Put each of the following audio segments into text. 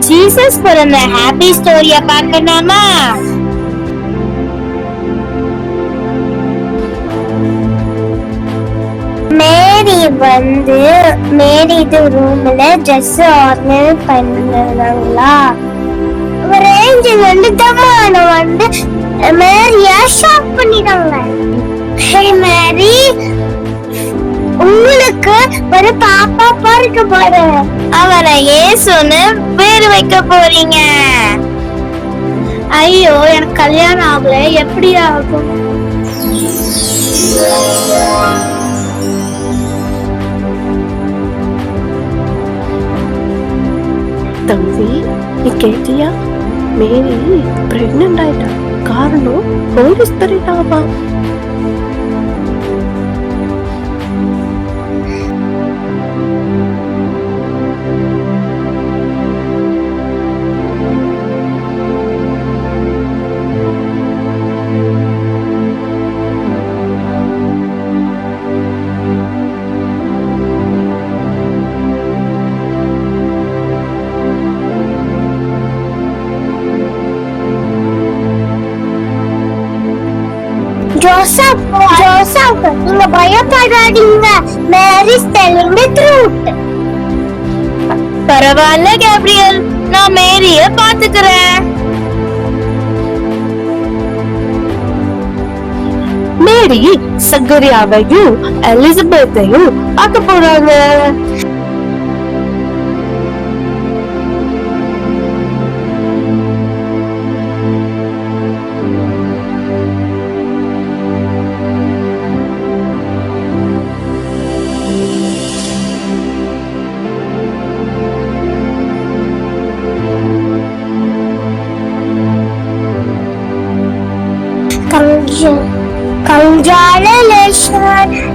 Jesus பிறந்த happy ஸ்டோரிய பார்க்கணுமா? மேரி ரூம்ல ட்ரெஸ் ஆர்டர் பண்ணாங்களா? ஒரு ஏஞ்சல் வந்து தம்மான வந்து மேரிய ஷாக் பண்ணிட்டாங்க. ஹே மேரி, உங்களுக்கு ஒரு பாப்பா பிறக்க போற, அவரை இயேசுன்னு பேர் வைக்க போறீங்க. ஐயோ, எனக்கு கல்யாணம் ஆகல, எப்படி ஆகும்? தம்பி, நீ கேட்டியா? மேரி பிரெக்னன்ட் ஆயிட்டா. காரணம் ஹோலி ஸ்பிரிட் ஆவா. ஜோசப், நீங்க பயப்படாதீங்க. Mary is telling the truth. பரவாயில்ல கேப்ரியல், நான் மேரிய பாத்துக்கிறேன். மேரி சக்கரியாவையும் எலிசபெத்தையும் பார்க்க போறாங்க.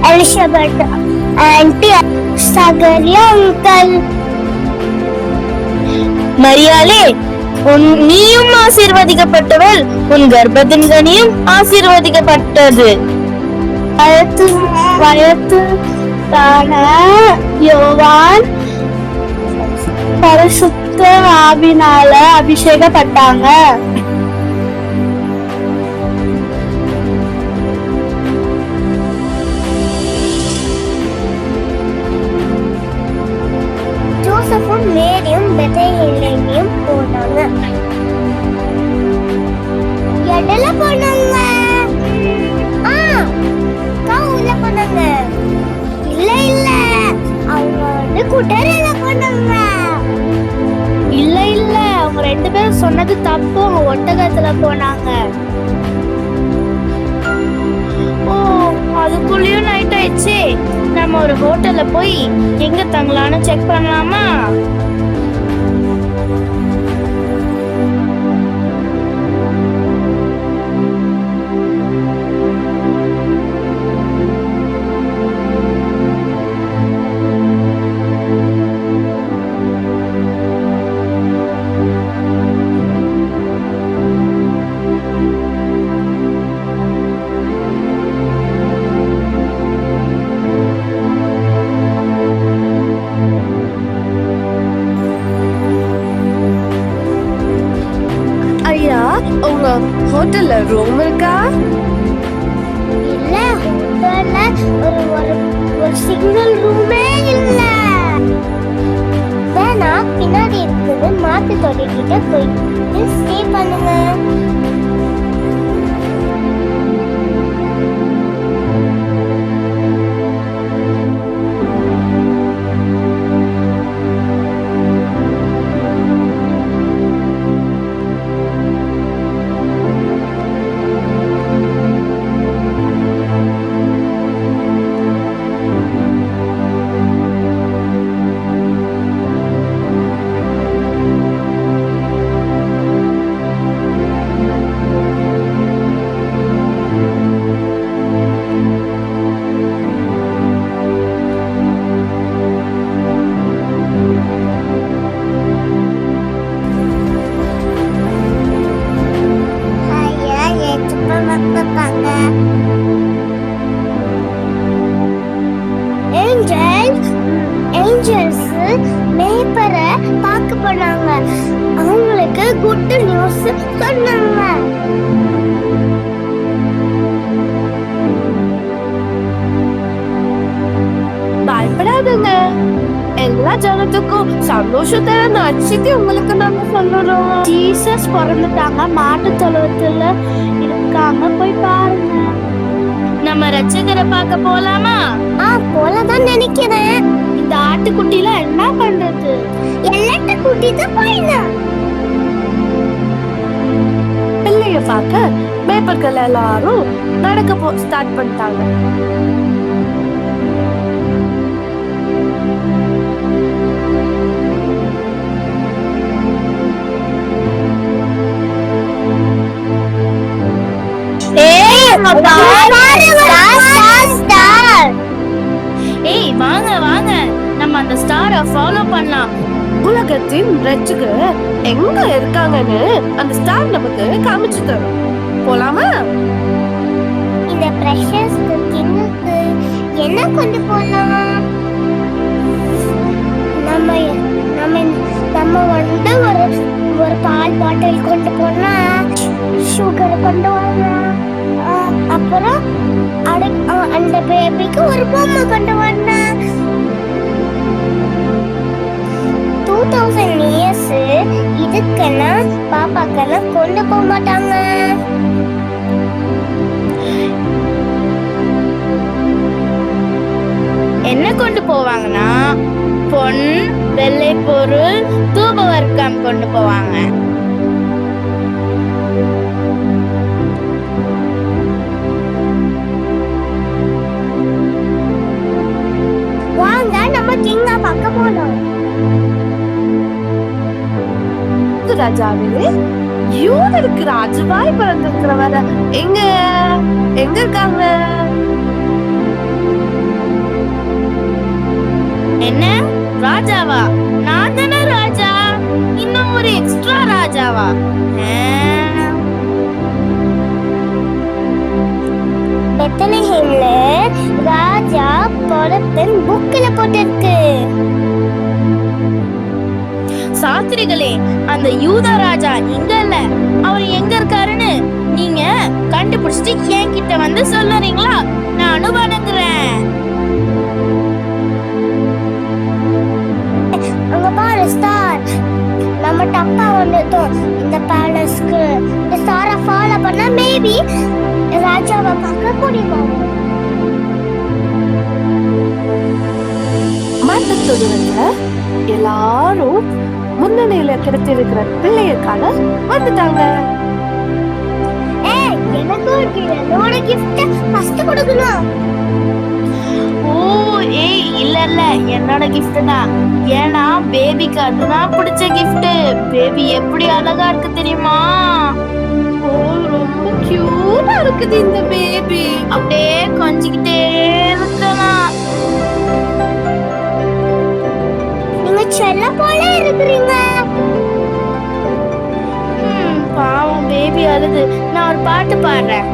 Elizabeth aunty, Zachariah uncle. மரியாளே, நீயும் ஆசீர்வதிக்கப்பட்டவள், உன் கர்ப்பத்தின் கனியும் ஆசீர்வதிக்கப்பட்டது. யோவான் பரிசுத்த ஆவினால அபிஷேகப்பட்டாங்க. ஜோசப்பும் மேரியும் பெத்லகேமியும் போனாங்க. எடல போனாங்க. கவுல போனாங்க. இல்ல, அவங்க வந்து குட்டரையில போனாங்க. இல்ல, அவங்க ரெண்டு பேரும் சொன்னது தப்பு. அவங்க ஒட்டகத்துல போனாங்க. ஓ, அதுக்குள்ளயும் நைட் ஆயிடுச்சு. நம்ம ஒரு ஹோட்டல்ல போய் எங்க தங்கலான்னு செக் பண்ணலாமா? உங்க ஹோட்டல்ல ரூம் இருக்கா? இல்ல, ஹோட்டல்ல ஒரு சிங்கிள் ரூமே இல்ல. வேணா பின்னாடி இருக்குது மாத்து தொடைக்கிட்ட போயிட்டு ஸ்டே பண்ணுங்க. அவங்களுக்கு குட் நியூஸ் சொன்னாங்க. பயப்படாதுங்க, எல்லா ஜனத்துக்கும் சந்தோஷத்தை நச்சுக்கு உங்களுக்கு நாங்க சொல்லுறோம். ஜீசஸ் பிறந்துட்டாங்க, மாட்டு தொழுவத்துல இருக்காங்க, போய் பாருங்க. நம்ம ரட்சகரை பார்க்க போலாமா? போலதான் நினைக்கிறேன். இந்த ஆட்டுக்குட்டில என்ன பண்றது? எல்லாத்த கூட்டிட்டு போயிடலாம். பிள்ளைய பார்க்க மேய்ப்பர்கள் எல்லாரும் நடக்க ஸ்டார்ட் பண்ணிட்டாங்க. ஏய் வாங்க வாங்க, நம்ம அந்த ஸ்டாரை ஃபாலோ பண்ணலாம். உலகத்தின் ரட்சகர் எங்க இருக்காங்கன்னு அந்த ஸ்டார் நமக்கு காமிச்சு தரும். போலாமா? இந்த பிரஷஸ் கிங்குக்கு என்ன கொண்டு போலாம்? நம்ம நம்ம நம்ம வந்து ஒரு பால் பாட்டில் கொண்டு போனா, சுகர் கொண்டு வரலாம். அப்புறம் அந்த பேபிக்கு ஒரு பொம்மை கொண்டு வரலாம். 2000 years இதுக்கெல்லாம் பாப்பாக்கெல்லாம் கொண்டு போக மாட்டாங்க. என்ன கொண்டு போவாங்கன்னா பொன், வெள்ளை பொருள், தூப வர்க்கம் கொண்டு போவாங்க. வாங்க நம்ம கிங்க பார்க்க போறோம். ராஜாவே, யூதருக்கு ராஜாவாய் பிறந்திருக்கிறவர எங்க எங்க இருக்காங்க? என்ன ராஜாவா? நான் தானே ராஜா, இன்னும் ஒரு எக்ஸ்ட்ரா ராஜாவா? பெத்லஹேம்ல ராஜா பொறுப்பின் புக்ல போட்டிருக்கு. சாஸ்திரிகளே, அந்த யூதா ராஜா இங்க இல்ல, அவர் எங்க இருக்காருன்னு நீங்க கண்டுபிடிச்சிட்டு என்கிட்ட வந்து சொல்லுறீங்களா? நானும் வணங்குறேன். அங்க பாரு ஸ்டார், நம்ம டப்பா வந்துட்டோம் இந்த பேலஸ்க்கு. இந்த ஸ்டாரை ஃபாலோ பண்ணா மேபி ராஜாவை பார்க்க முடியுமா? மாட்டு தொழுவத்துல எல்லாரும் முன்னணியில கிடைத்திருக்கிற பிள்ளையக்காக வந்துட்டாங்க. எனக்கு ஒரு கிஃப்ட் ஃபர்ஸ்ட் கொடுக்கணும். ஓ ஏய், இல்ல இல்ல, என்னோட கிஃப்ட் தான். ஏன்னா பேபிக்கு அதுதான் பிடிச்ச கிஃப்ட். பேபி எப்படி அழகா இருக்கு தெரியுமா? ஓ, ரொம்ப கியூட்டா இருக்குது இந்த பேபி. அப்படியே கொஞ்சிக்கிட்டே இருக்கலாம். நீங்க செல்ல போல இருக்கிறீங்க. பாவம் பேபி அழுது. நான் ஒரு பாட்டு பாடுறேன்.